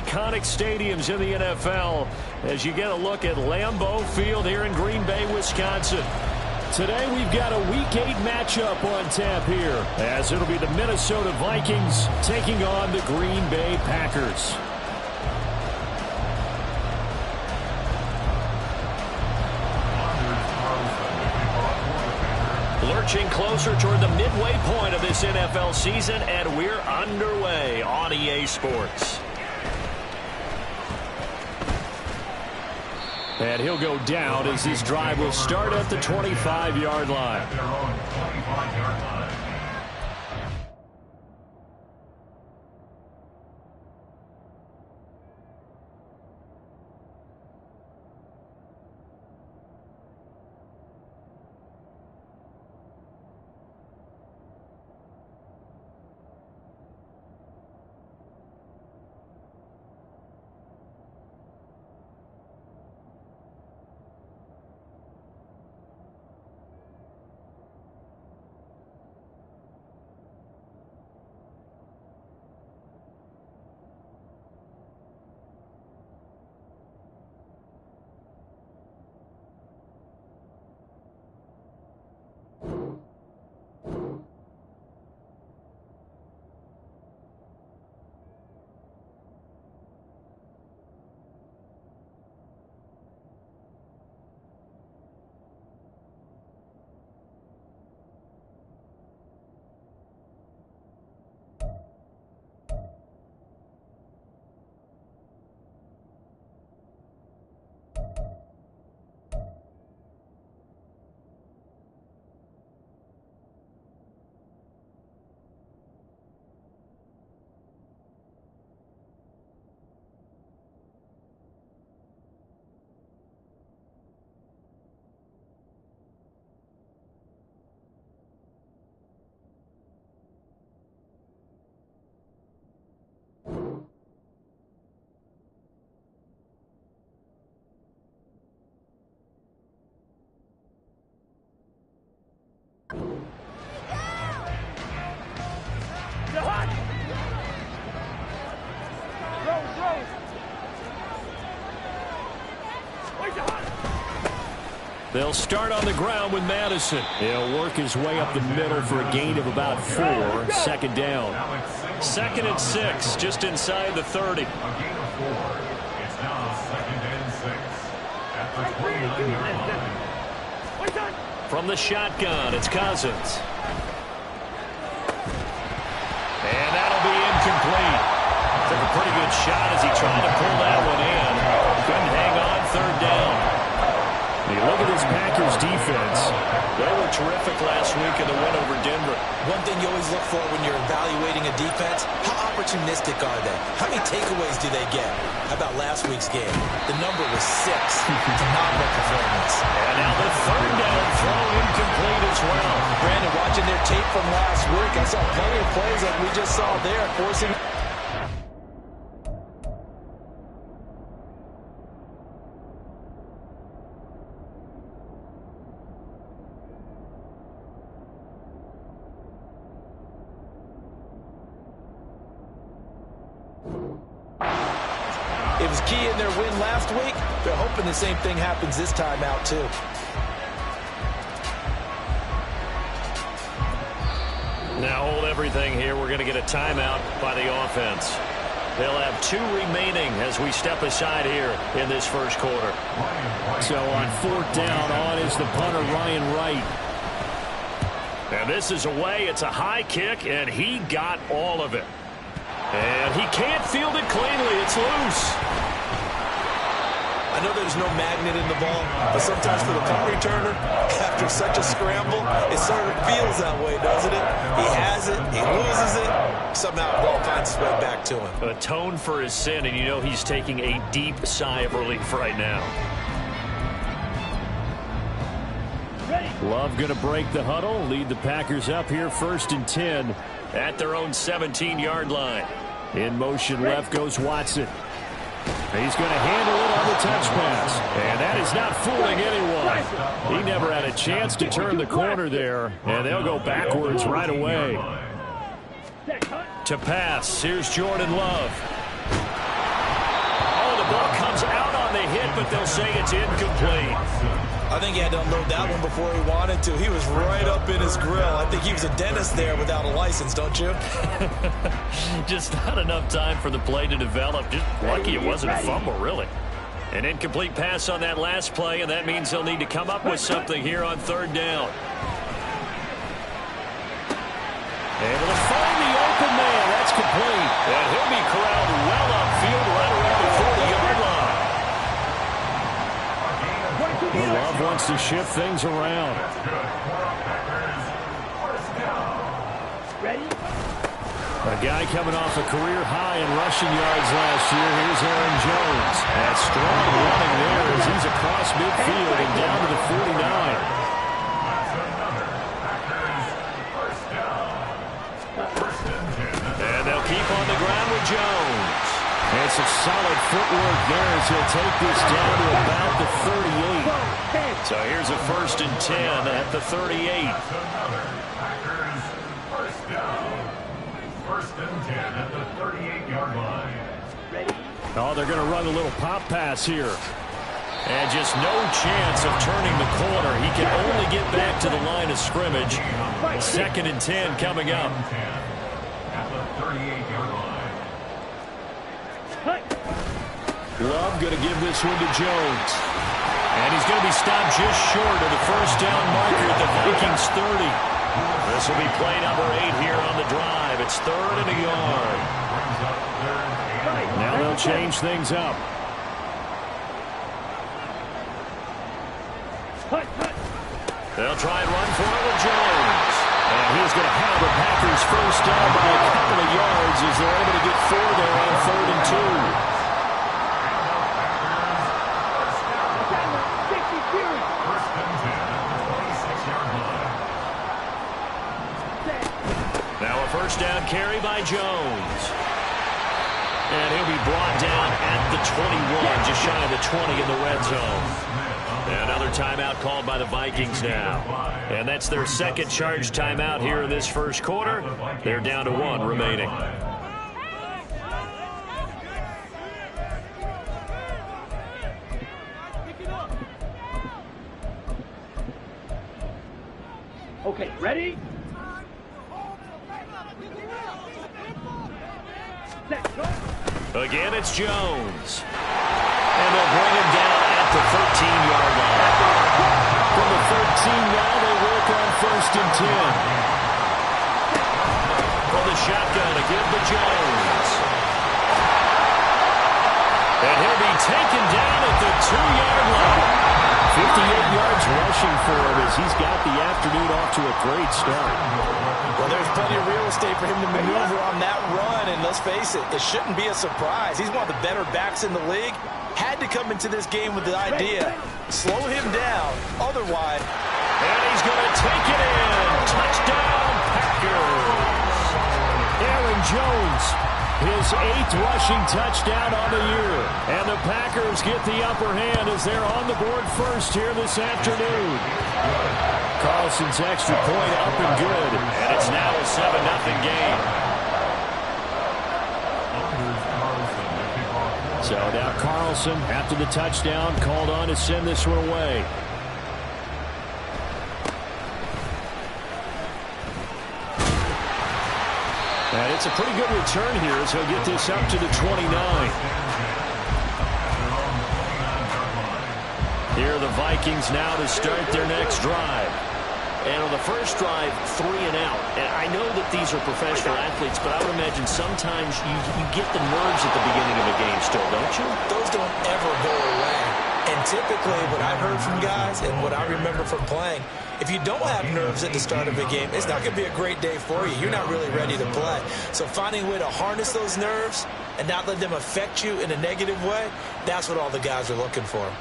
iconic stadiums in the NFL as you get a look at Lambeau Field here in Green Bay, Wisconsin. Today we've got a Week 8 matchup on tap here, as it'll be the Minnesota Vikings taking on the Green Bay Packers. Lurching closer toward the midway point of this NFL season, and we're underway on EA Sports. And he'll go down as this drive will start at the 25-yard line. They'll start on the ground with Madison. He'll work his way up the middle for a gain of about 4. Second down. 2nd and 6, just inside the 30. It's now 2nd and 6 at the 29-yard line. From the shotgun, it's Cousins. And that'll be incomplete. Took a pretty good shot as he tried to pull that one in. Couldn't hang on, 3rd down. You look at this Packers defense. They were terrific last week in the win over Denver. One thing you always look for when you're evaluating a defense, how opportunistic are they? How many takeaways do they get? How about last week's game? The number was 6. Phenomenal performance. And now the 3rd down throw incomplete as well. Brandon, watching their tape from last week, I saw plenty of plays like we just saw there, forcing... It was key in their win last week. They're hoping the same thing happens this time out, too. Now hold everything here. We're going to get a timeout by the offense. They'll have 2 remaining as we step aside here in this first quarter. So on 4th down, on is the punter, Ryan Wright. And this is away. It's a high kick, and he got all of it. And he can't field it cleanly. It's loose. I know there's no magnet in the ball, but sometimes for the punt returner, after such a scramble, it sort of feels that way, doesn't it? He has it, he loses it, somehow the ball finds its way back to him. Atone for his sin, and you know he's taking a deep sigh of relief right now. Love going to break the huddle, lead the Packers up here 1st and 10 at their own 17-yard line. In motion left goes Watson. He's going to handle it on the touch pass. And that is not fooling anyone. He never had a chance to turn the corner there, and they'll go backwards right away. To pass, here's Jordan Love. but they'll say it's incomplete. I think he had to unload that one before he wanted to. He was right up in his grill. I think he was a dentist there without a license, don't you? Just not enough time for the play to develop. Just lucky it wasn't a fumble, really. An incomplete pass on that last play, and that means they'll need to come up with something here on third down. Able to find the open man. That's complete. And he'll be corralled well upfield right around the 40-yard line. Love wants to shift things around. A guy coming off a career high in rushing yards last year. Here's Aaron Jones. That strong running there as he's across midfield and down to the 49. And they'll keep on the ground with Jones. And some solid footwork there as he'll take this down to about the 38. So here's a 1st and 10 at the 38. First and 10 at the 38-yard line. Oh, they're going to run a little pop pass here. And just no chance of turning the corner. He can only get back to the line of scrimmage. 2nd and 10 coming up. At the 38-yard line. Love going to give this one to Jones. And he's going to be stopped just short of the first down marker at the Vikings 30. This will be play number 8 here on the drive. It's 3rd and a yard. Now they'll change things up. They'll try and run for it with Jones. And he's going to have the Packers first down by a couple of yards as they're able to get 4 there on 3rd and 2. Now a first down carry by Jones. And he'll be brought down at the 21, just shy of the 20 in the red zone. Another timeout called by the Vikings now. And that's their 2nd charge timeout here in this first quarter. They're down to 1 remaining. Okay, ready? Again, it's Jones. And they'll bring him down at the 13-yard line. From the 13 now, they work on 1st and 10. From the shotgun to give to Jones. And he'll be taken down at the 2-yard line. 58 yards rushing for him as he's got the afternoon off to a great start. Well, there's plenty of real estate for him to maneuver on that run, and let's face it, it shouldn't be a surprise. He's one of the better backs in the league. Had to come into this game with the idea, slow him down, otherwise. And he's going to take it in. Touchdown, Packers. Aaron Jones, his 8th rushing touchdown on the year. And the Packers get the upper hand as they're on the board first here this afternoon. Carlson's extra point up and good. And it's now a 7-0 game. So now Carlson, after the touchdown, called on to send this one away. And it's a pretty good return here as he'll get this up to the 29. Here are the Vikings now to start their next drive. And on the first drive, 3 and out. And I know that these are professional athletes, but I would imagine sometimes you get the nerves at the beginning of a game still, don't you? Those don't ever go away. And typically what I've heard from guys and what I remember from playing, if you don't have nerves at the start of a game, it's not going to be a great day for you. You're not really ready to play. So finding a way to harness those nerves and not let them affect you in a negative way, that's what all the guys are looking for.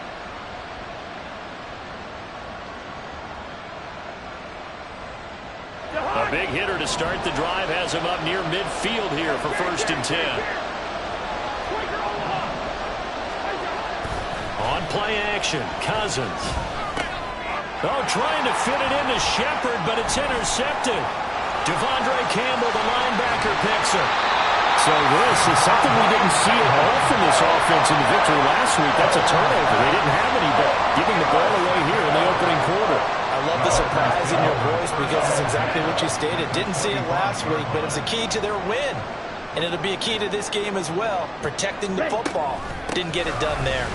A big hitter to start the drive has him up near midfield here for 1st and 10. On play action, Cousins. Oh, trying to fit it into Shepard, but it's intercepted. Devondre Campbell, the linebacker, picks it. So this is something we didn't see at all from this offense defense in the victory last week. That's a turnover. They didn't have any, but giving the ball away here in the opening quarter. I love the surprise in your voice because it's exactly what you stated. Didn't see it last week, but it's a key to their win. And it'll be a key to this game as well, protecting the football. Didn't get it done there.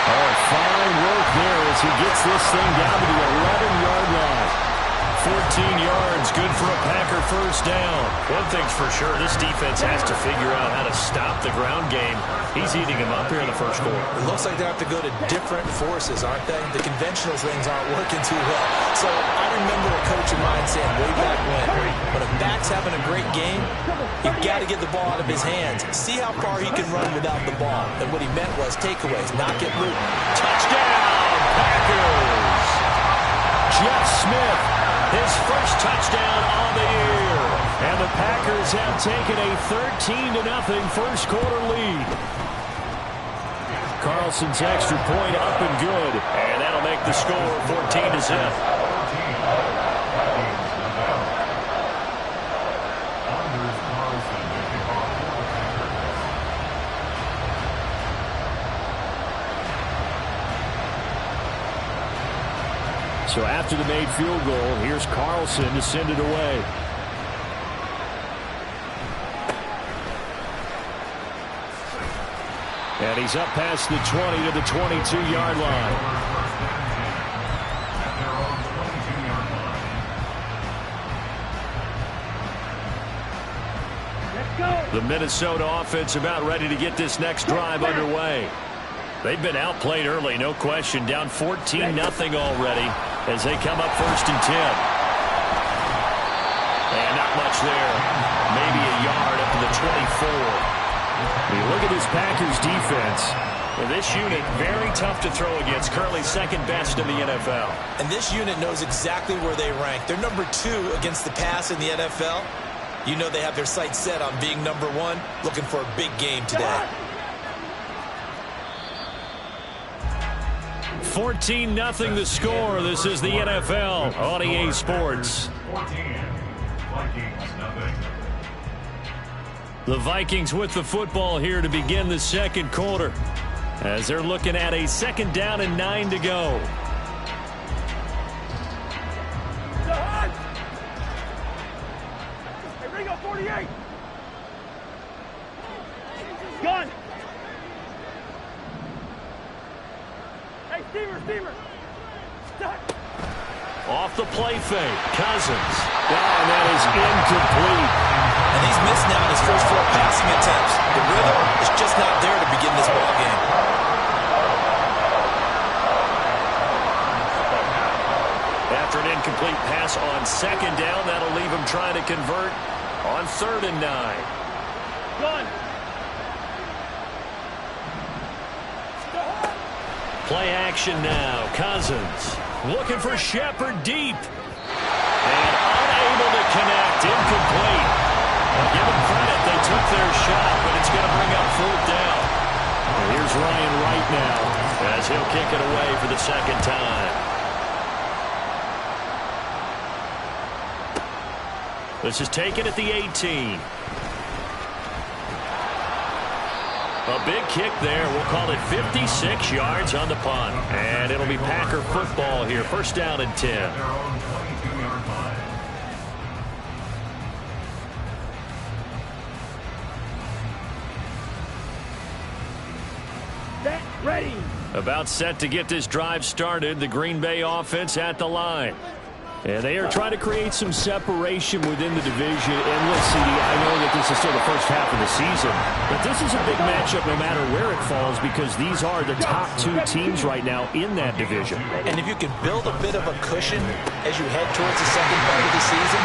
Oh, fine work there as he gets this thing down to the 11-yard line. 14 yards, good for a Packer first down. One thing's for sure, this defense has to figure out how to stop the ground game. He's eating them up here in the first quarter. It looks like they have to go to different forces, aren't they? The conventional things aren't working too well. So I remember a coach of mine saying way back when a back's having a great game, you've got to get the ball out of his hands. See how far he can run without the ball. And what he meant was takeaways, not get moved. Touchdown, Packers! Jeff Smith, his first touchdown on the year. And the Packers have taken a 13-0 first quarter lead. Carlson's extra point up and good. And that'll make the score 14-0. So after the made field goal, here's Carlson to send it away. And he's up past the 20 to the 22-yard line. The Minnesota offense about ready to get this next drive underway. They've been outplayed early, no question. Down 14-0 already as they come up 1st and 10. And not much there. Maybe a yard up to the 24. You look at this Packers defense. Well, this unit, very tough to throw against. Currently second best in the NFL. And this unit knows exactly where they rank. They're number 2 against the pass in the NFL. You know they have their sights set on being number 1, looking for a big game today. 14-0 the score. This is the NFL on EA Sports. 14, Vikings, nothing. The Vikings with the football here to begin the second quarter as they're looking at a 2nd down and 9 to go. Hey, Ringo, 48. Gun. Hey, steamer. Stop. Off the play fake, Cousins. And that is incomplete. And he's missed now in his first 4 passing attempts. The rhythm is just not there to begin this ball game. After an incomplete pass on 2nd down, that'll leave him trying to convert on 3rd and 9. Gun. Play action now. Cousins looking for Shepard deep. And unable to connect. Incomplete. Well, give them credit. They took their shot, but it's going to bring up 4th down. And here's Ryan Wright now as he'll kick it away for the 2nd time. This is taken at the 18. A big kick there. We'll call it 56 yards on the punt. And it'll be Packer football here. 1st down and 10. Their own 22-yard line. Set. Ready. About set to get this drive started. The Green Bay offense at the line. And they are trying to create some separation within the division. And look, CD, I know that this is still the first half of the season, but this is a big matchup no matter where it falls because these are the top 2 teams right now in that division. And if you can build a bit of a cushion as you head towards the second part of the season,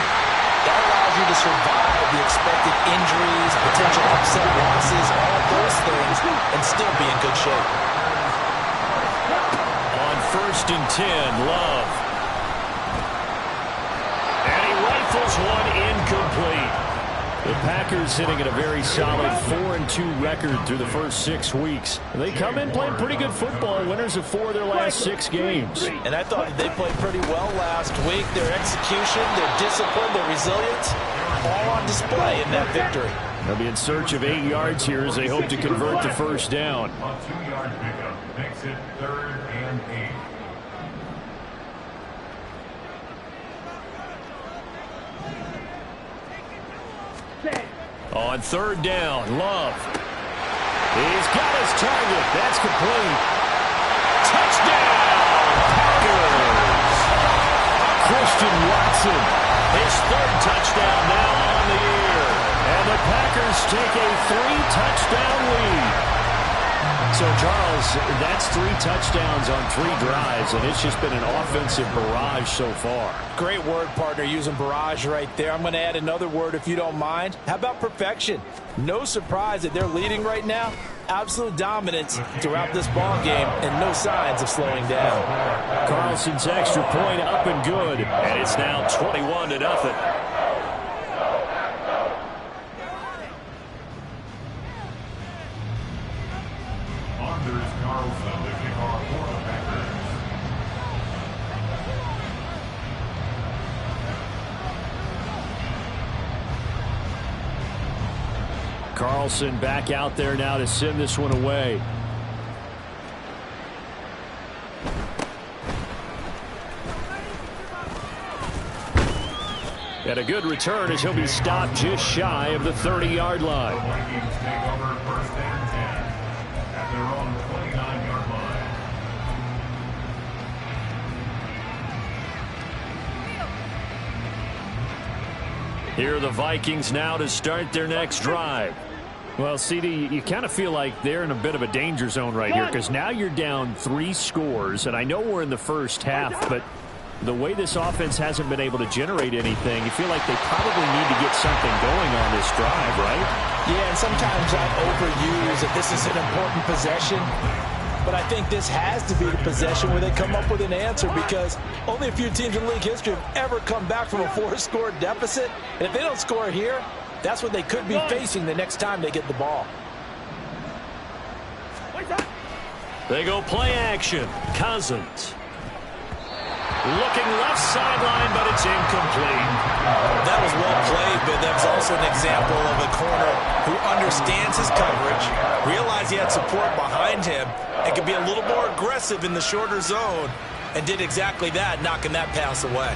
that allows you to survive the expected injuries, potential upset losses, all of those things, and still be in good shape. On 1st and 10, Love. Rifles one incomplete. The Packers sitting at a very solid 4-2 record through the first 6 weeks. They come in playing pretty good football, winners of 4 of their last 6 games. And I thought they played pretty well last week. Their execution, their discipline, their resilience, all on display in that victory. They'll be in search of 8 yards here as they hope to convert the first down. A 2-yard pickup makes it 3rd and 8. On 3rd down, Love. He's got his target. That's complete. Touchdown, Packers. Christian Watson, his 3rd touchdown now on the year. And the Packers take a 3-touchdown lead. So, Charles, that's 3 touchdowns on 3 drives, and it's just been an offensive barrage so far. Great word, partner, using barrage right there. I'm going to add another word if you don't mind. How about perfection? No surprise that they're leading right now. Absolute dominance throughout this ball game and no signs of slowing down. Carlson's extra point up and good, and it's now 21-0. Carlson back out there now to send this one away. And a good return as he'll be stopped just shy of the 30-yard line. The Vikings take over 1st and 10 at their own 29-yard line. Here are the Vikings now to start their next drive. Well, CD, you kind of feel like they're in a bit of a danger zone right here because now you're down 3 scores, and I know we're in the first half, but the way this offense hasn't been able to generate anything, you feel like they probably need to get something going on this drive, right? Yeah, and sometimes I overuse that this is an important possession. But I think this has to be the possession where they come up with an answer because only a few teams in league history have ever come back from a 4-score deficit. And if they don't score here, that's what they could be facing the next time they get the ball. They go play action. Cousins. Looking left sideline, but it's incomplete. That was well played, but that was also an example of a corner who understands his coverage, realized he had support behind him, and could be a little more aggressive in the shorter zone, and did exactly that, knocking that pass away.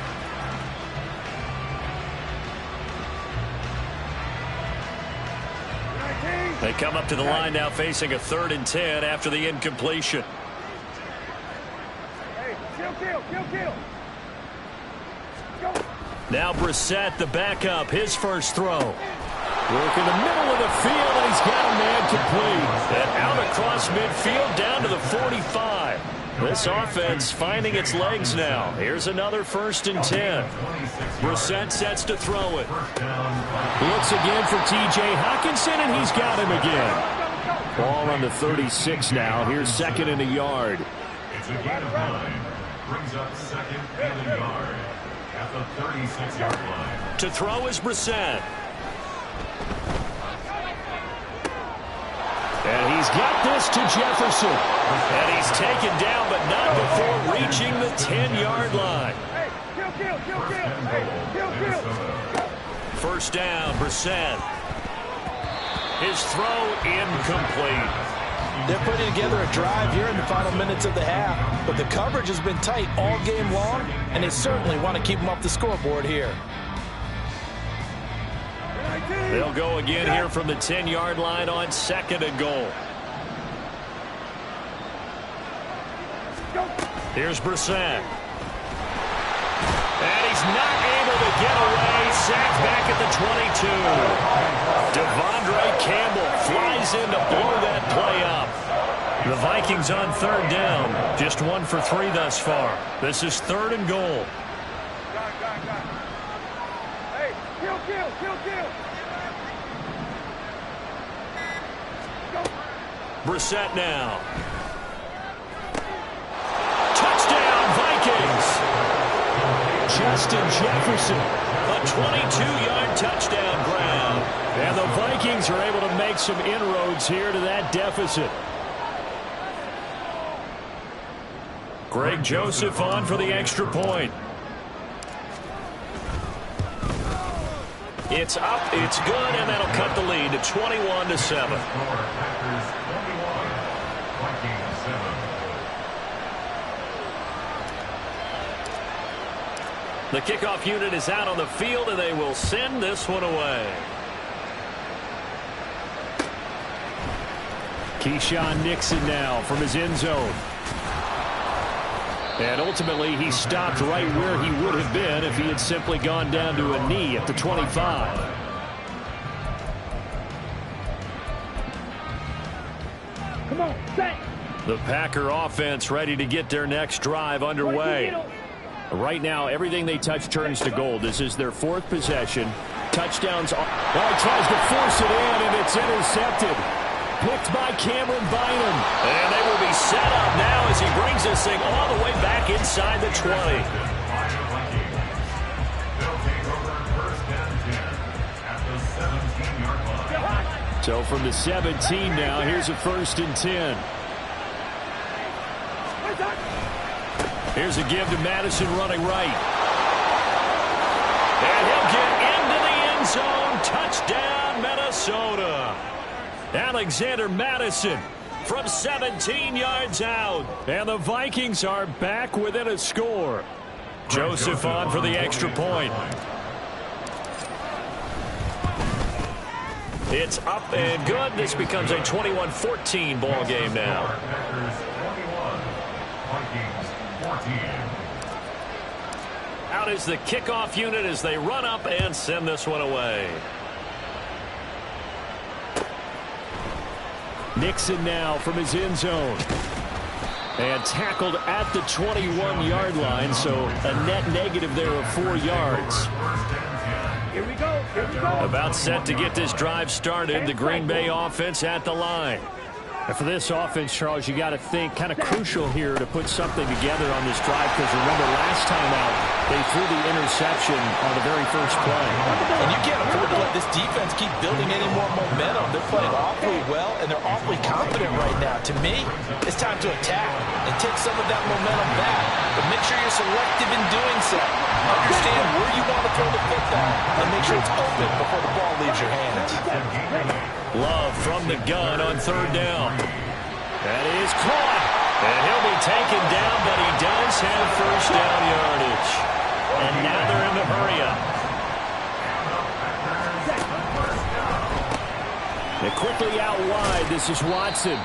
They come up to the line now facing a 3rd and 10 after the incompletion. Kill. Go. Now Brissett, the backup, his first throw. Work in the middle of the field, and he's got a man complete. And out across midfield down to the 45. This offense finding its legs now. Here's another 1st and 10. Brissett sets to throw it. Looks again for T.J. Hockenson, and he's got him again. Ball on the 36 now. Here's 2nd and a yard. It's a gain of 9. Brings up 2nd and a yard at the 36-yard line. To throw is Brissett. And he's got this to Jefferson. And he's taken down, but not before reaching the 10-yard line. First down, Brissett. His throw incomplete. They're putting together a drive here in the final minutes of the half, but the coverage has been tight all game long, and they certainly want to keep them off the scoreboard here. They'll go again here from the 10-yard line on 2nd and goal. Here's Brissett. And he's not able to get away. Sacked back at the 22. Devondre Campbell flies in to blow that play up. The Vikings on 3rd down. Just 1 for 3 thus far. This is 3rd and goal. Hey, kill. Brissett now. Touchdown, Vikings. Justin Jefferson, a 22-yard touchdown grab. And the Vikings are able to make some inroads here to that deficit. Greg Joseph on for the extra point. It's up, it's good, and that'll cut the lead to 21-7. The kickoff unit is out on the field, and they will send this one away. Keyshawn Nixon now from his end zone. And ultimately, he stopped right where he would have been if he had simply gone down to a knee at the 25. Come on, set. The Packer offense ready to get their next drive underway. Right now, everything they touch turns to gold. This is their fourth possession. Touchdowns. Oh, he tries to force it in, and it's intercepted. Picked by Cameron Bynum. And they will be set up now as he brings this thing all the way back inside the 20. So from the 17 now, here's a 1st and 10. Here's a give to Madison running right. And he'll get into the end zone. Touchdown, Minnesota. Alexander Madison from 17 yards out. And the Vikings are back within a score. Joseph on for the extra point. It's up and good. This becomes a 21-14 ball game now. Out is the kickoff unit as they run up and send this one away. Nixon now from his end zone. And tackled at the 21-yard line, so a net negative there of 4 yards. Here we go. Here we go. About set to get this drive started. The Green Bay offense at the line. And for this offense, Charles, you got to think kind of crucial here to put something together on this drive, because remember last time out they threw the interception on the very first play. And you can't afford to let this defense keep building any more momentum. They're playing awfully well, and they're awfully confident right now. To me, it's time to attack and take some of that momentum back. But make sure you're selective in doing so. Understand where you want to throw the football, and make sure it's open before the ball leaves your hands. Love from the gun on 3rd down. That is caught. And he'll be taken down, but he does have 1st down yardage. And now they're in the hurry up. And quickly out wide, this is Watson.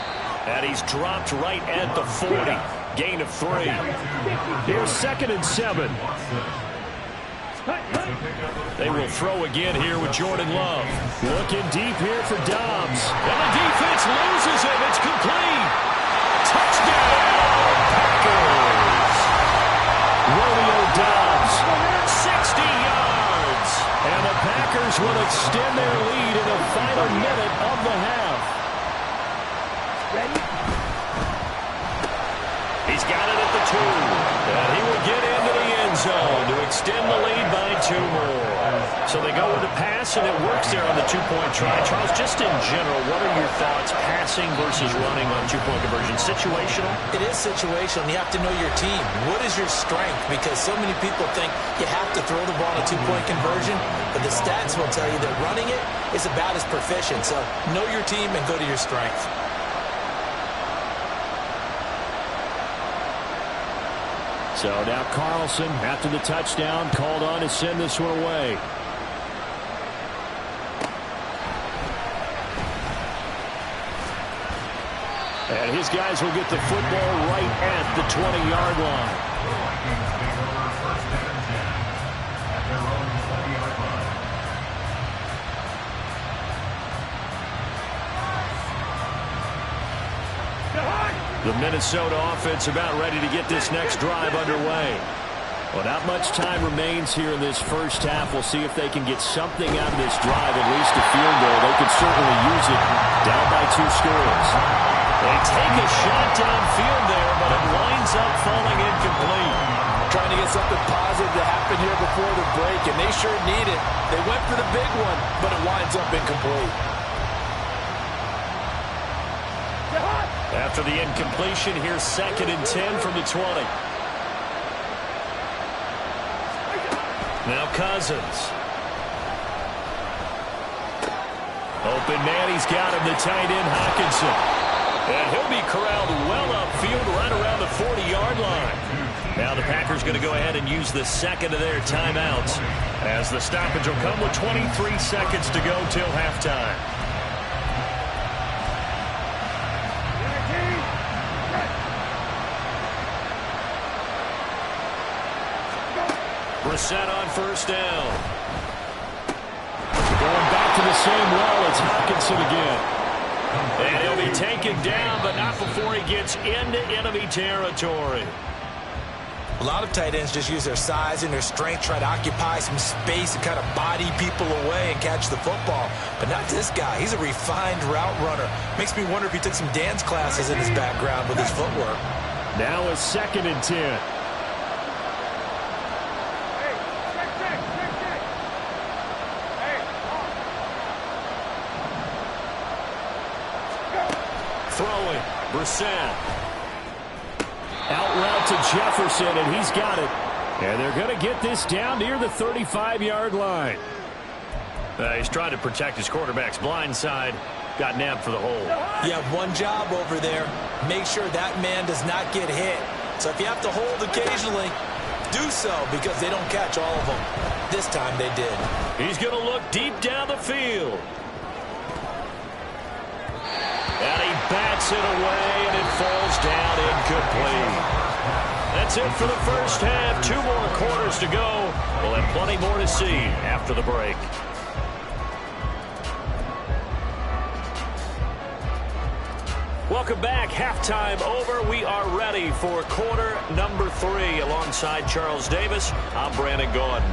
And he's dropped right at the 40. Gain of 3. Here's 2nd and 7. They will throw again here with Jordan Love. Looking deep here for Dobbs. And the defense loses him. It's complete. Touchdown, Packers. Romeo Dobbs. 60 yards. And the Packers will extend their lead in the final minute of the half. Ready? He's got it at the 2. And he will get into the end zone to extend the lead by 2 more. So they go with the pass, and it works there on the 2-point try. Charles, just in general, what are your thoughts passing versus running on 2-point conversion? Situational? It is situational. You have to know your team. What is your strength? Because so many people think you have to throw the ball in a 2-point conversion, but the stats will tell you that running it is about as proficient. So know your team and go to your strength. So now Carlson, after the touchdown, called on to send this one away. And his guys will get the football right at the 20-yard line. The Minnesota offense about ready to get this next drive underway. Well, not much time remains here in this first half. We'll see if they can get something out of this drive, at least a field goal. They could certainly use it down by 2 scores. They take a shot downfield there, but it winds up falling incomplete. Trying to get something positive to happen here before the break, and they sure need it. They went for the big one, but it winds up incomplete. After the incompletion, here's 2nd and 10 from the 20. Now Cousins. Open man, he's got him, the tight end, Hockenson. And he'll be corralled well upfield right around the 40-yard line. Now the Packers going to go ahead and use the second of their timeouts, as the stoppage will come with 23 seconds to go till halftime. Brissett on first down. Going back to the same well, it's Hockenson again. And he'll be taken down, but not before he gets into enemy territory. A lot of tight ends just use their size and their strength, try to occupy some space and kind of body people away and catch the football. But not this guy. He's a refined route runner. Makes me wonder if he took some dance classes in his background with his footwork. Now a 2nd and 10. Throwing, Brissett. Out route to Jefferson, and he's got it. And they're going to get this down near the 35-yard line. He's trying to protect his quarterback's blind side. Got nabbed for the hold. You have one job over there. Make sure that man does not get hit. So if you have to hold occasionally, do so, because they don't catch all of them. This time they did. He's going to look deep down the field. And he bats it away, and it falls down incomplete. That's it for the first half. 2 more quarters to go. We'll have plenty more to see after the break. Welcome back. Halftime over. We are ready for quarter number 3. Alongside Charles Davis, I'm Brandon Gordon.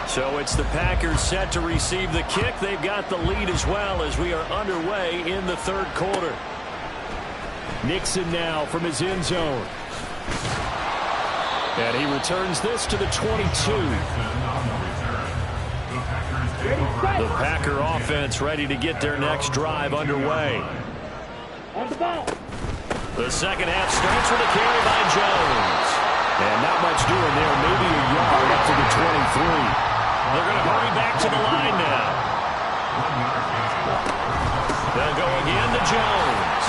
So it's the Packers set to receive the kick. They've got the lead as well as we are underway in the 3rd quarter. Nixon now from his end zone. And he returns this to the 22. The Packer offense ready to get their next drive underway. On the ball. The second half starts with a carry by Jones. And not much doing there. Maybe a yard up to the 23. They're going to hurry back to the line now. They'll go again to Jones.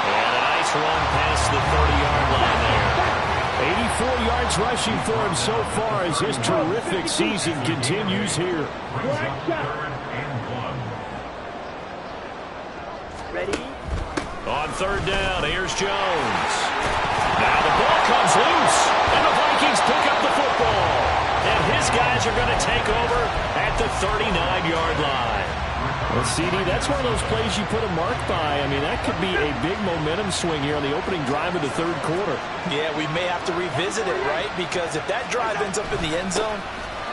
And a nice run past the 30-yard line there. 84 yards rushing for him so far as his terrific season continues here. Ready? On 3rd down, here's Jones. Now the ball comes loose, and the Vikings pick up the football. And his guys are going to take over at the 39-yard line. Well, CD, that's one of those plays you put a mark by. I mean, that could be a big momentum swing here on the opening drive of the 3rd quarter. Yeah, we may have to revisit it, right? Because if that drive ends up in the end zone,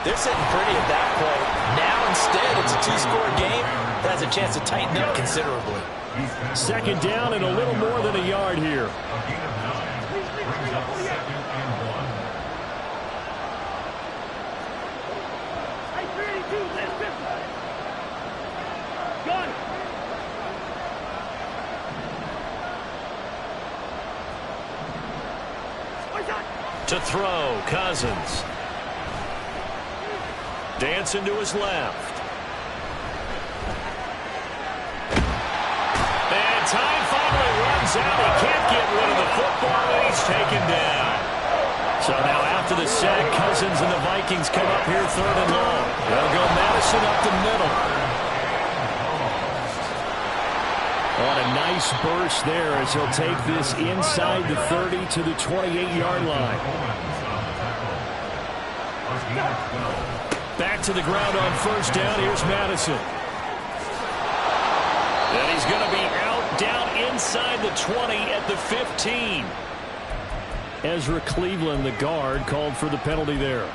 they're sitting pretty at that point. Now, instead, it's a 2-score game. That has a chance to tighten up considerably. 2nd down and a little more than a yard here. To throw, Cousins. Dancing to his left. And time finally runs out. He can't get rid of the football, and he's taken down. So now after the sack, Cousins and the Vikings come up here 3rd and long. They'll go Madison up the middle. On a nice burst there as he'll take this inside the 30 to the 28-yard line. Back to the ground on 1st down. Here's Madison. And he's going to be out down inside the 20 at the 15. Ezra Cleveland, the guard, called for the penalty there.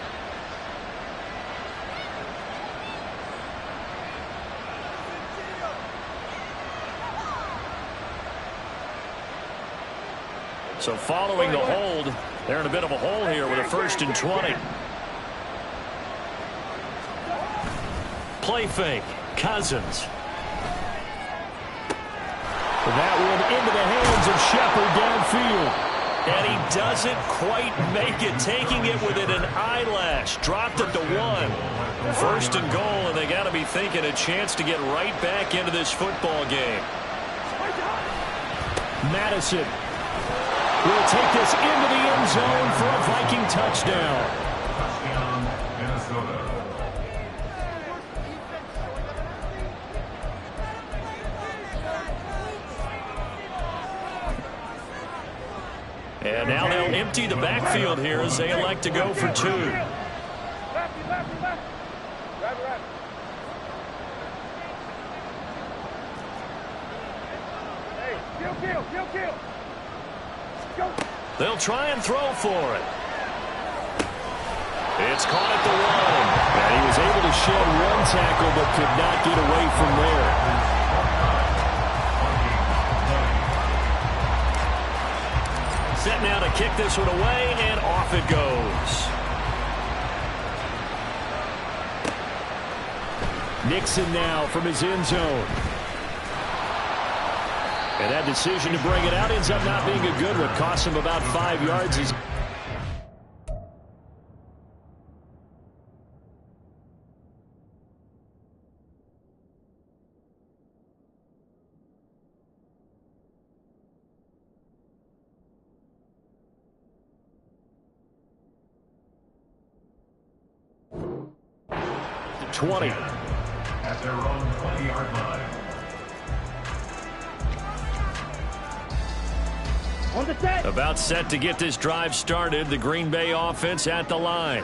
So following the hold, they're in a bit of a hole here with a 1st and 20. Play fake. Cousins. That one into the hands of Shepard downfield. And he doesn't quite make it, taking it within an eyelash. Dropped it to 1. First and goal, and they got to be thinking a chance to get right back into this football game. Madison will take this into the end zone for a Viking touchdown. Touchdown, Minnesota. And now they'll empty the backfield here as they elect to go for 2. They'll try and throw for it. It's caught at the 1. And he was able to shed 1 tackle but could not get away from there. Set now to kick this one away, and off it goes. Nixon now from his end zone. And that decision to bring it out ends up not being a good one. Costs him about 5 yards. He's the 20. At their own 20-yard line. About set to get this drive started. The Green Bay offense at the line.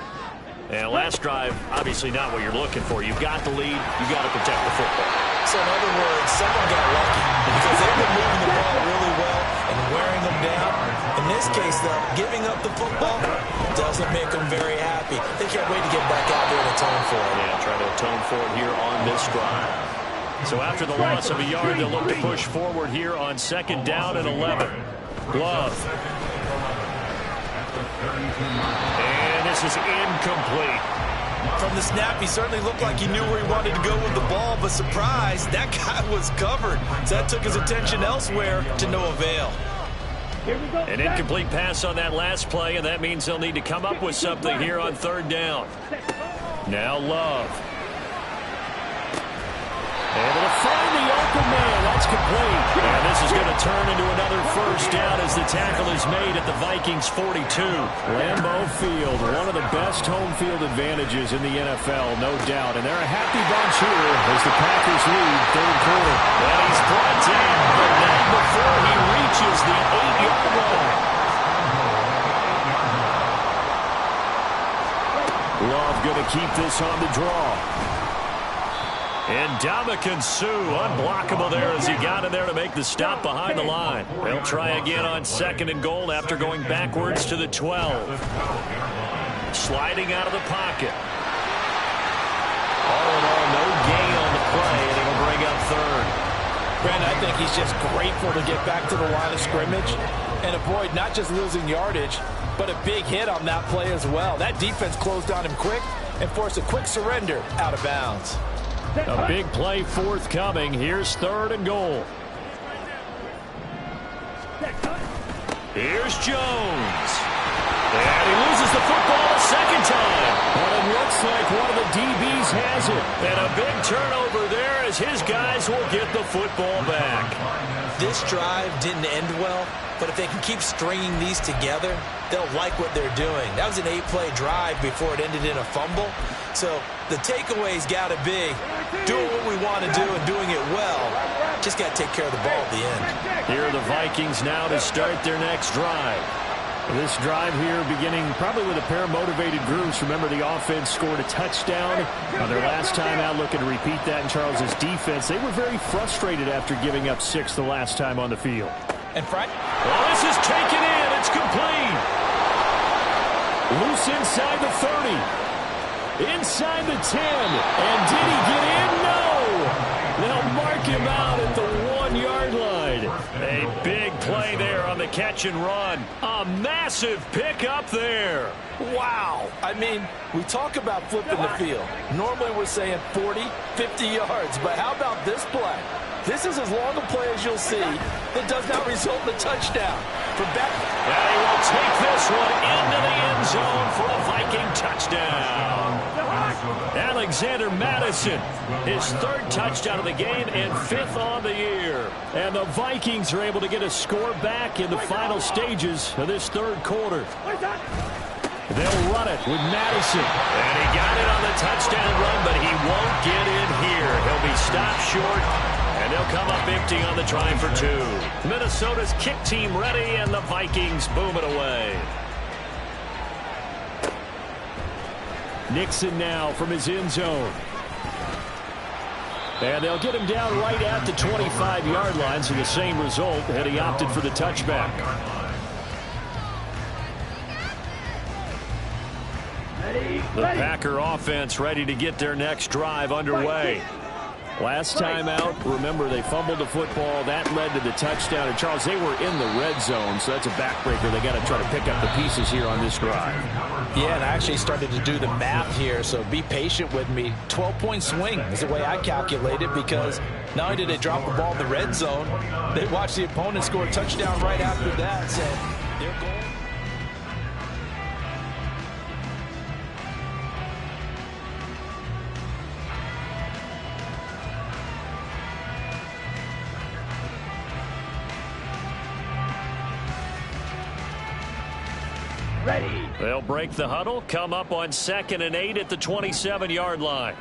And last drive, obviously not what you're looking for. You've got the lead. You've got to protect the football. So in other words, someone got lucky because they've been moving the ball really well and wearing them down. In this case, though, giving up the football doesn't make them very happy. They can't wait to get back out there and atone for it. Yeah, trying to atone for it here on this drive. So after the loss of a yard, they'll look to push forward here on 2nd down and 11. Glove. And this is incomplete. From the snap, he certainly looked like he knew where he wanted to go with the ball, but surprise, that guy was covered. So that took his attention elsewhere to no avail. An incomplete pass on that last play, and that means they'll need to come up with something here on 3rd down. Now Love. Able to find the open man. That's complete. And this is going to turn into another 1st down as the tackle is made at the Vikings 42. Lambeau Field, one of the best home field advantages in the NFL, no doubt. And they're a happy bunch here as the Packers lead 3rd quarter. And he's brought down, but not before he reaches the 8-yard line. Love going to keep this on the draw. And Ndamukong Suh, unblockable there as he got in there to make the stop behind the line. They'll try again on 2nd and goal after going backwards to the 12. Sliding out of the pocket. All in all, no gain on the play, and he'll bring up 3rd. Brandon, I think he's just grateful to get back to the line of scrimmage and avoid not just losing yardage, but a big hit on that play as well. That defense closed on him quick and forced a quick surrender out of bounds. A big play forthcoming. Here's 3rd and goal. Here's Jones. And he loses the football a 2nd time. But it looks like one of the DBs has it. And a big turnover there as his guys will get the football back. This drive didn't end well, but if they can keep stringing these together, they'll like what they're doing. That was an 8-play drive before it ended in a fumble. So the takeaway's got to be doing what we want to do and doing it well. Just got to take care of the ball at the end. Here are the Vikings now to start their next drive. This drive here beginning probably with a pair of motivated groups. Remember, the offense scored a touchdown on their last time out. Looking to repeat that in Charles's defense. They were very frustrated after giving up 6 the last time on the field. And Frank? Well, this is taken in. It's complete. Loose inside the 30. Inside the 10. And did he get in? No. They'll mark him out at the 1-yard line. A big play there on the catch and run. A massive pickup there. Wow. I mean, we talk about flipping the field. Normally we're saying 40, 50 yards. But how about this play? This is as long a play as you'll see that does not result in a touchdown. From back. And he will take this one into the end zone for a Viking touchdown. Alexander Madison, his 3rd touchdown of the game and 5th on the year. And the Vikings are able to get a score back in the final stages of this 3rd quarter. They'll run it with Madison. And he got it on the touchdown run, but he won't get in here. He'll be stopped short, and they'll come up empty on the try for 2. Minnesota's kick team ready, and the Vikings boom it away. Nixon now from his end zone. And they'll get him down right at the 25-yard line, so the same result, and he opted for the touchback. The Packer offense ready to get their next drive underway. Last time out, remember, they fumbled the football. That led to the touchdown. And, Charles, they were in the red zone, so that's a backbreaker. They got to try to pick up the pieces here on this drive. Yeah, and I actually started to do the math here, so be patient with me. 12-point swing is the way I calculate it, because not only did they drop the ball in the red zone, they watched the opponent score a touchdown right after that. So their goal. Ready. They'll break the huddle, come up on 2nd and 8 at the 27-yard line.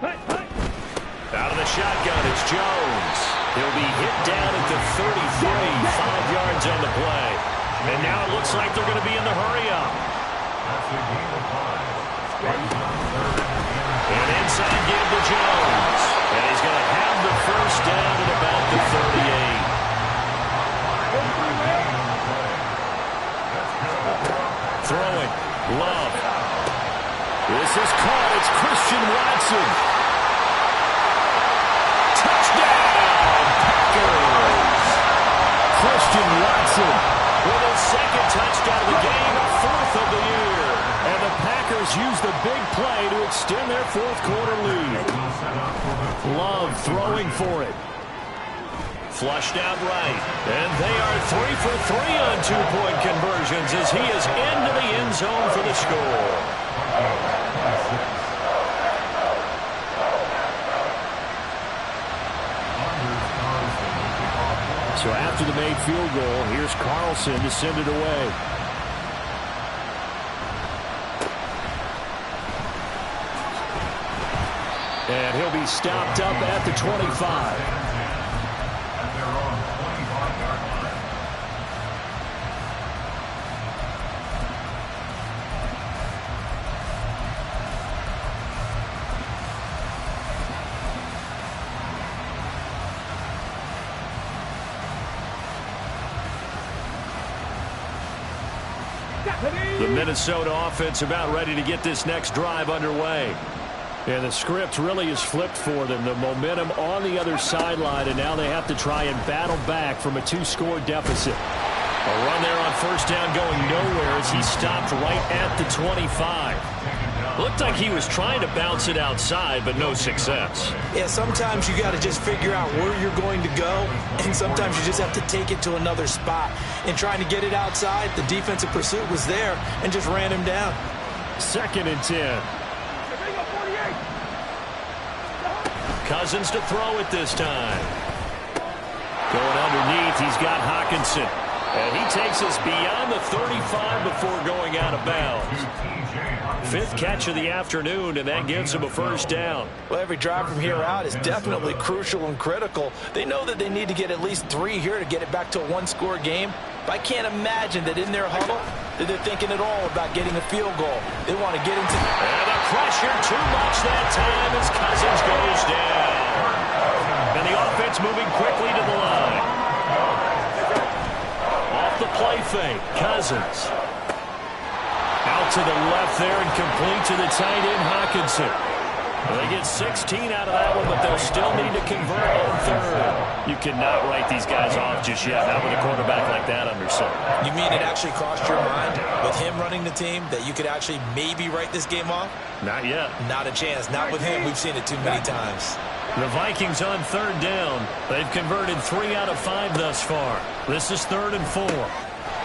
Out of the shotgun, it's Jones. He'll be hit down at the 33, 5 yards on the play. And now it looks like they're going to be in the hurry-up. And inside give to Jones. And he's going to have the first down at about the 38. Throwing. Love. This is caught. It's Christian Watson. Touchdown, Packers. Christian Watson with his 2nd touchdown of the game, 4th of the year. And the Packers use the big play to extend their 4th quarter lead. Love throwing for it. Flushed out right. And they are 3 for 3 on 2-point conversions as he is into the end zone for the score. So after the made field goal, here's Carlson to send it away. And he'll be stopped up at the 25. The Minnesota offense about ready to get this next drive underway. And the script really is flipped for them. The momentum on the other sideline, and now they have to try and battle back from a 2-score deficit. A run there on 1st down going nowhere as he stopped right at the 25. Looked like he was trying to bounce it outside, but no success. Yeah, sometimes you got to just figure out where you're going to go, and sometimes you just have to take it to another spot. And trying to get it outside, the defensive pursuit was there and just ran him down. 2nd and 10. Cousins to throw it this time. Going underneath, he's got Hockenson. And he takes us beyond the 35 before going out of bounds. 5th catch of the afternoon, and that gives him a 1st down. Well, every drive from here out is definitely crucial and critical. They know that they need to get at least 3 here to get it back to a 1-score game. But I can't imagine that in their huddle that they're thinking at all about getting a field goal. They want to get into... And the pressure too much that time as Cousins goes down. And the offense moving quickly to the line. Off the play fake, Cousins. Out to the left there and complete to the tight end, Hockenson. Well, they get 16 out of that one, but they'll still need to convert on 3rd. You cannot write these guys off just yet, not with a quarterback like that under center. You mean it actually crossed your mind with him running the team that you could actually maybe write this game off? Not yet. Not a chance. Not with him. We've seen it too many times. The Vikings on third down. They've converted 3 out of 5 thus far. This is 3rd and 4.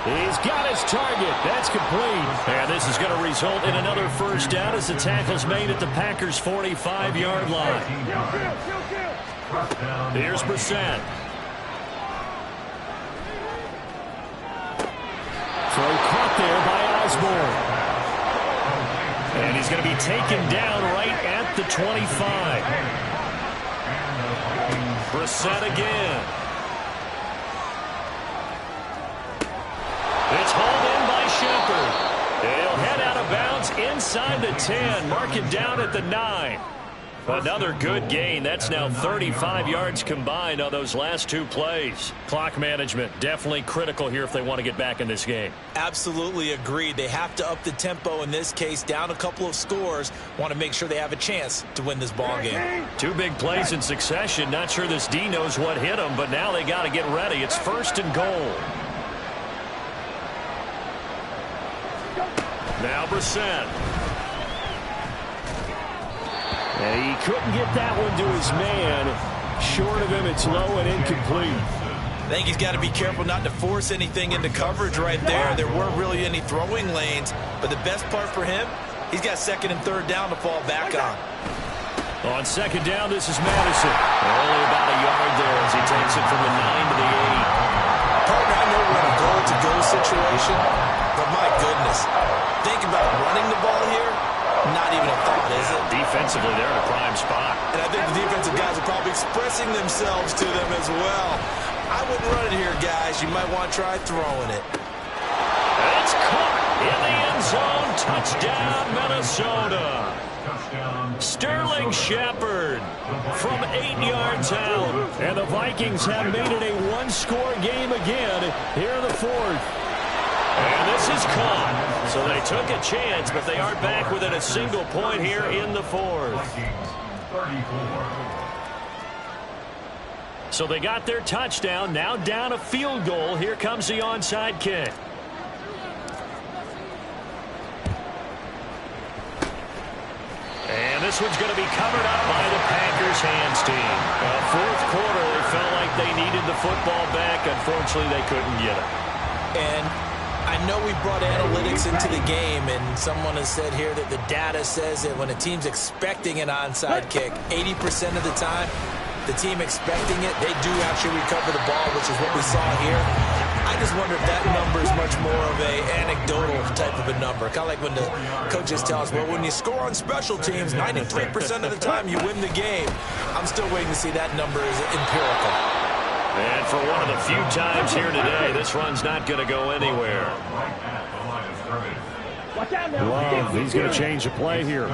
He's got his target. That's complete. And this is going to result in another first down as the tackle's made at the Packers' 45-yard line. Here's Brissett. Throw caught there by Osborne. And he's going to be taken down right at the 25. Brissett again. It's hauled in by Shepard. He'll head out of bounds inside the 10. Mark it down at the 9. Another good gain. That's now 35 yards combined on those last 2 plays. Clock management definitely critical here if they want to get back in this game. Absolutely agreed. They have to up the tempo in this case, down a couple of scores. Want to make sure they have a chance to win this ball game. 2 big plays in succession. Not sure this D knows what hit them, but now they got to get ready. It's 1st and goal. Now Brissett. And he couldn't get that one to his man. Short of him, it's low and incomplete. I think he's got to be careful not to force anything into coverage right there. There weren't really any throwing lanes, but the best part for him, he's got 2nd and 3rd down to fall back on. On 2nd down, this is Madison. Only about a yard there as he takes it from the 9 to the 8. Partner, I know we're in a goal-to-go situation, but my goodness, think about running the ball here. Not even a thought, is it? Defensively, they're in a prime spot. And I think the defensive guys are probably expressing themselves to them as well. I wouldn't run it here, guys. You might want to try throwing it. It's caught in the end zone. Touchdown, Minnesota. Sterling Shepard from 8 yards out. And the Vikings have made it a 1-score game again here in the 4th. And this is caught. So they took a chance, but they are back within a single point here in the 4th. So they got their touchdown. Now down a field goal. Here comes the onside kick. And this one's going to be covered up by the Packers hands team. 4th quarter, they felt like they needed the football back. Unfortunately, they couldn't get it. And I know we brought analytics into the game, and someone has said here that the data says that when a team's expecting an onside kick, 80% of the time, the team expecting it, they do actually recover the ball, which is what we saw here. I just wonder if that number is much more of a anecdotal type of a number. Kind of like when the coaches tell us, well, when you score on special teams, 93% of the time you win the game. I'm still waiting to see that number is empirical. And for one of the few times here today, this run's not going to go anywhere. Love, he's going to change the play here.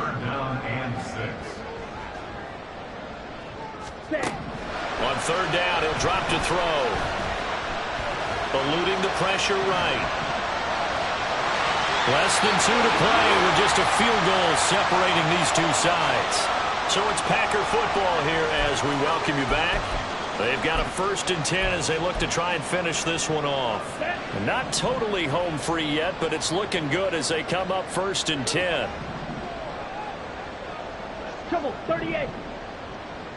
On 3rd down, he'll drop to throw. Eluding the pressure right. Less than 2 to play with just a field goal separating these 2 sides. So it's Packer football here as we welcome you back. They've got a 1st and 10 as they look to try and finish this one off. Not totally home free yet, but it's looking good as they come up 1st and 10. Trouble, 38.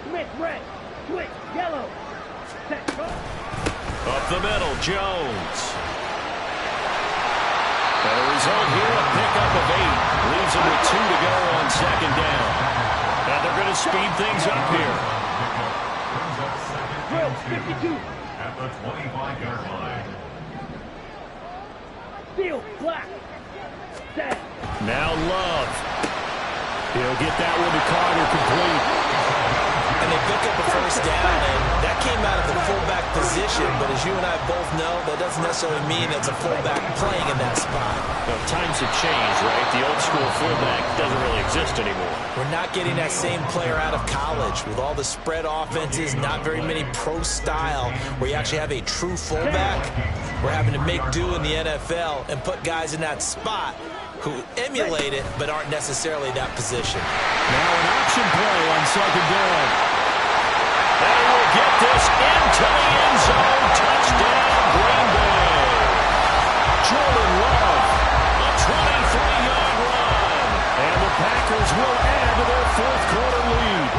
Smith, red. Switch, yellow. Set, go. Up the middle, Jones. And a result here, a pickup of 8. Leaves them with 2 to go on 2nd down. And they're going to speed things up here. 52. At the 25-yard line. Field, black. Set. Now Love. He'll get that one to Carter complete. And they pick up a 1st down, and that came out of the fullback position, but as you and I both know, that doesn't necessarily mean it's a fullback playing in that spot. Well, times have changed, right? The old school fullback doesn't really exist anymore. We're not getting that same player out of college with all the spread offenses, not very many pro style where you actually have a true fullback. We're having to make do in the NFL and put guys in that spot who emulate it but aren't necessarily that position. Now an option play on 2nd down. And we'll get this into the end zone. Touchdown, Green Bay. Jordan Love, a 23-yard run. And the Packers will add to their 4th quarter lead.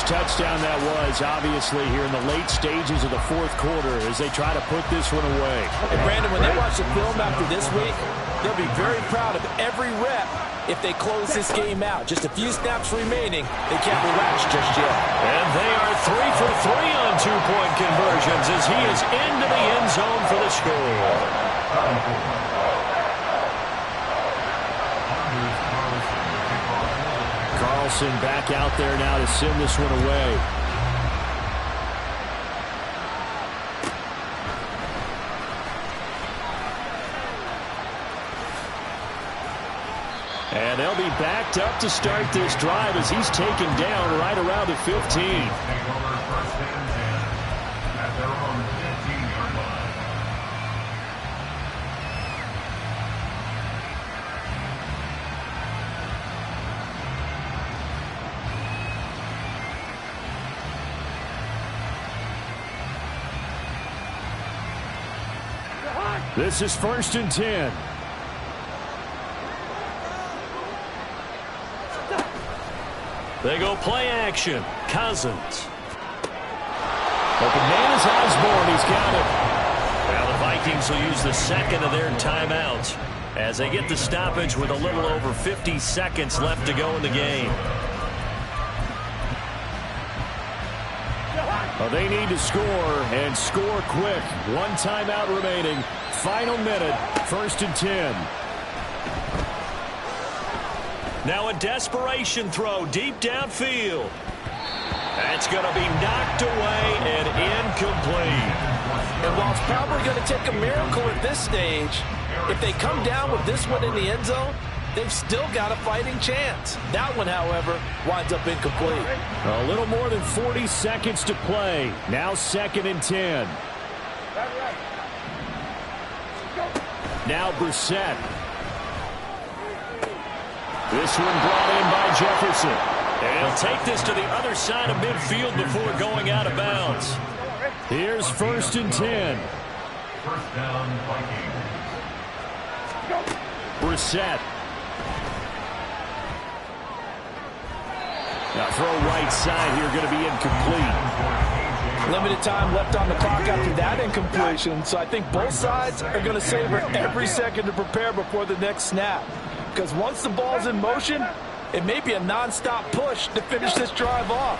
touchdown that was, obviously, here in the late stages of the fourth quarter as they try to put this one away. And Brandon, when they watch the film after this week, they'll be very proud of every rep if they close this game out. Just a few snaps remaining. They can't relax just yet. And they are 3 for 3 on two-point conversions as he is into the end zone for the score. Carlson back out there now to send this one away. And they'll be backed up to start this drive as he's taken down right around the 15. This is 1st and 10. They go play action. Cousins. Open man is Osborne. He's got it. Now the Vikings will use the second of their timeouts as they get the stoppage with a little over 50 seconds left to go in the game. Well, they need to score and score quick. One timeout remaining. Final minute. 1st and 10. Now a desperation throw deep downfield. That's going to be knocked away and incomplete. And while it's probably going to take a miracle at this stage, if they come down with this one in the end zone, they've still got a fighting chance. That one, however, winds up incomplete. A little more than 40 seconds to play. Now 2nd and 10. Now Brissett. This one brought in by Jefferson. And he'll take this to the other side of midfield before going out of bounds. Here's 1st and 10. First down, Vikings. Brissett. Now throw right side here, going to be incomplete. Limited time left on the clock after that incompletion, so I think both sides are going to savor every second to prepare before the next snap. Because once the ball's in motion, it may be a non-stop push to finish this drive off.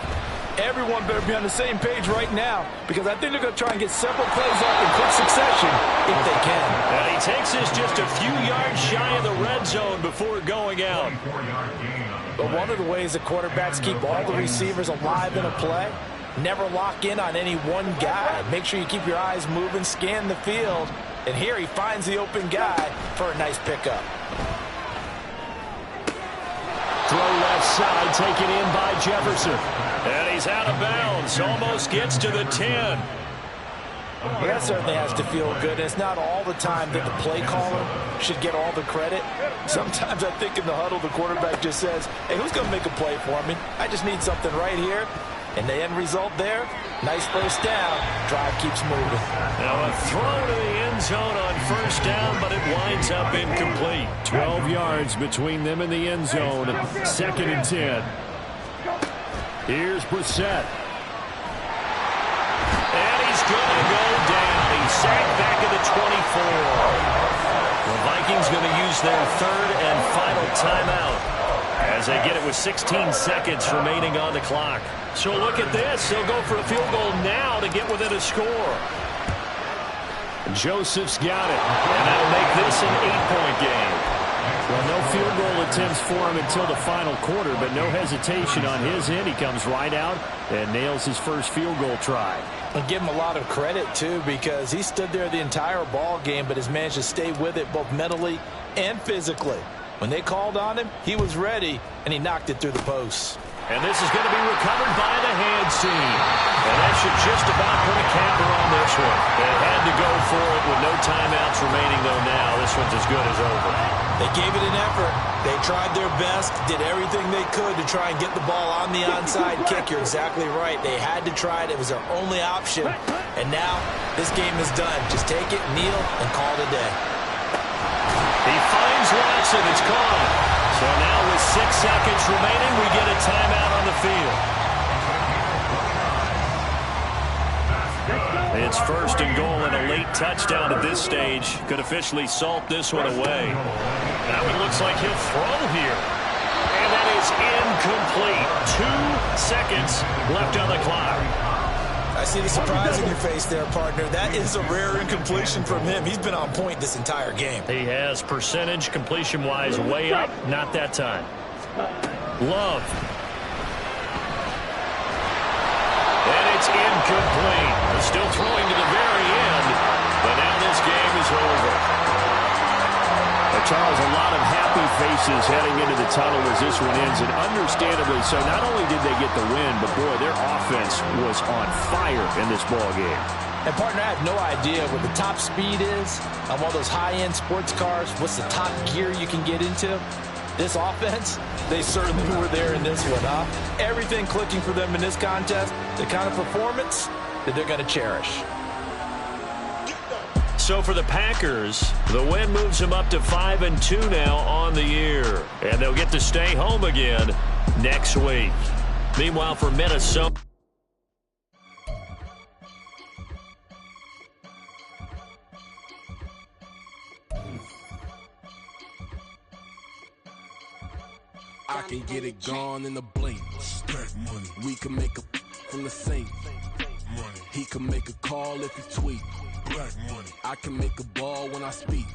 Everyone better be on the same page right now, because I think they're going to try and get several plays off in quick succession if they can. And he takes this just a few yards shy of the red zone before going out. But one of the ways that quarterbacks keep all the receivers alive in a play, never lock in on any one guy. Make sure you keep your eyes moving, scan the field, and here he finds the open guy for a nice pickup. Throw left side, taken in by Jefferson. And he's out of bounds, almost gets to the 10. Well, that certainly has to feel good. And it's not all the time that the play caller should get all the credit. Sometimes I think in the huddle, the quarterback just says, hey, who's going to make a play for me? I just need something right here. And the end result there, nice first down. Drive keeps moving. Now a throw to the end zone on first down, but it winds up incomplete. 12 yards between them and the end zone. 2nd and 10. Here's Brissett. And he's going to go down. He's sacked back at the 24. The Vikings going to use their third and final timeout as they get it with 16 seconds remaining on the clock. So look at this. They'll go for a field goal now to get within a score. Joseph's got it. And that'll make this an 8-point game. Well, no field goal attempts for him until the final quarter, but no hesitation on his end. He comes right out and nails his first field goal try. And give him a lot of credit, too, because he stood there the entire ball game, but has managed to stay with it both mentally and physically. When they called on him, he was ready, and he knocked it through the posts. And this is going to be recovered by the hands team. And that should just about put a capper on this one. They had to go for it with no timeouts remaining, though, now. This one's as good as over. They gave it an effort. They tried their best, did everything they could to try and get the ball on the onside kick. You're exactly right. They had to try it. It was their only option. And now this game is done. Just take it, kneel, and call it a day. He finds Watson. It's caught. So now with 6 seconds remaining, we get a timeout on the field. It's first and goal, and a late touchdown at this stage could officially salt this one away. Now it looks like he'll throw here. And that is incomplete. 2 seconds left on the clock. I see the surprise in your face there, partner. That is a rare incompletion from him. He's been on point this entire game. He has percentage completion-wise way up. Not that time. Love. And it's incomplete. They're still throwing to the very end, but now this game is over. Charles, a lot of happy faces heading into the tunnel as this one ends, and understandably so. Not only did they get the win, but boy, their offense was on fire in this ball game. And partner, I have no idea what the top speed is on one of those high-end sports cars. What's the top gear you can get into? This offense, they certainly were there in this one, huh? Everything clicking for them in this contest, the kind of performance that they're going to cherish. So for the Packers, the win moves them up to 5-2 now on the year. And they'll get to stay home again next week. Meanwhile, for Minnesota, I can get it gone in a blink. We can make a from the sink. He can make a call if he tweet. I can make a ball when I speak.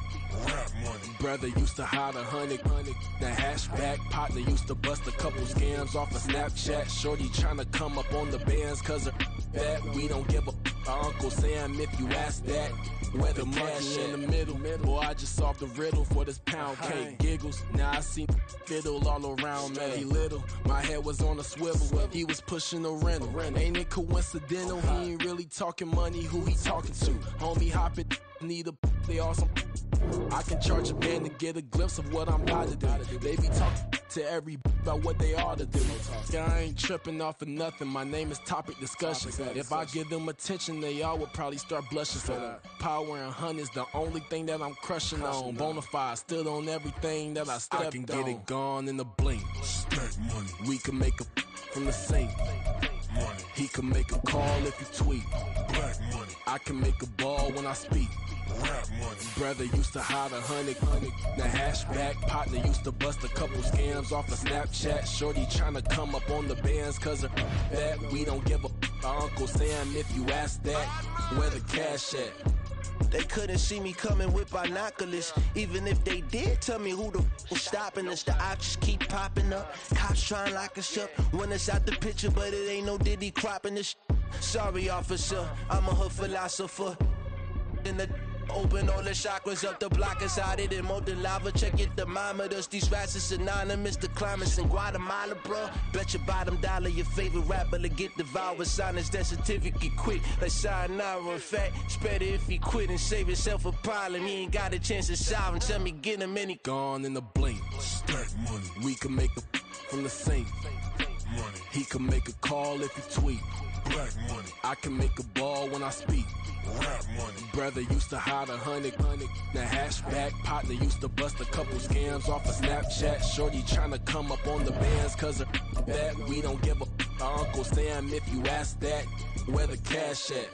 Brother used to hide 100. The hashback partner used to bust a couple scams off of Snapchat. Shorty tryna come up on the bands cause of that. We don't give a Uncle Sam if you ask that. Where the money in the middle. Boy, I just solved the riddle for this pound cake. Giggles, now I see fiddle all around me. Little, my head was on a swivel. He was pushing a rental. Ain't it coincidental? He ain't really talking money. Who he talking to? Homie hopping, need a they awesome. I can charge a band to get a glimpse of what I'm about to do. They be talking to every about what they ought to do. I ain't tripping off of nothing. My name is Topic Discussion. If I give them attention, they all would probably start blushing. Power and hunt is the only thing that I'm crushing on. Bonafide, stood on everything that I stepped on. I can get it gone in a blink. We can make a from the sink. He can make a call if you tweet. I can make a ball when I speak. Brother used to hide 100. The hashback partner used to bust a couple scams off of Snapchat. Shorty tryna come up on the bands cause of that. We don't give a Uncle Sam if you ask that. Where the cash at? They couldn't see me coming with binoculars. Even if they did, tell me who the was stopping us. The options keep popping up. Cops trying to lock us up. When it's out the picture, but it ain't no Diddy cropping this. Sorry, officer, I'm a hood philosopher. In the open all the chakras up, the block is out it and molten lava. Check your thermometers. These rats is synonymous to climates in Guatemala, bro. Bet your bottom dollar your favorite rapper to get devoured. Sign his death certificate quick. Like sayonara. In fact, it's better if he quit and save himself a problem. He ain't got a chance to solve him. Tell me get him any gone in a blink. We can make a from the sink. He can make a call if you tweet. I can make a ball when I speak. Brother used to hide 100. The hashback partner used to bust a couple scams off of Snapchat. Shorty tryna come up on the bands cause of that. We don't give a Uncle Sam if you ask that. Where the cash at?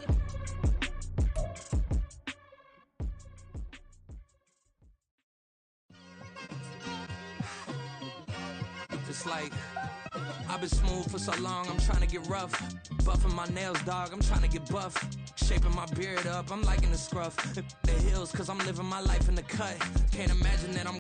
It's like I've been smooth for so long, I'm trying to get rough. Buffing my nails, dog, I'm trying to get buff. Shaping my beard up, I'm liking the scruff. The hills, cause I'm living my life in the cut. Can't imagine that I'm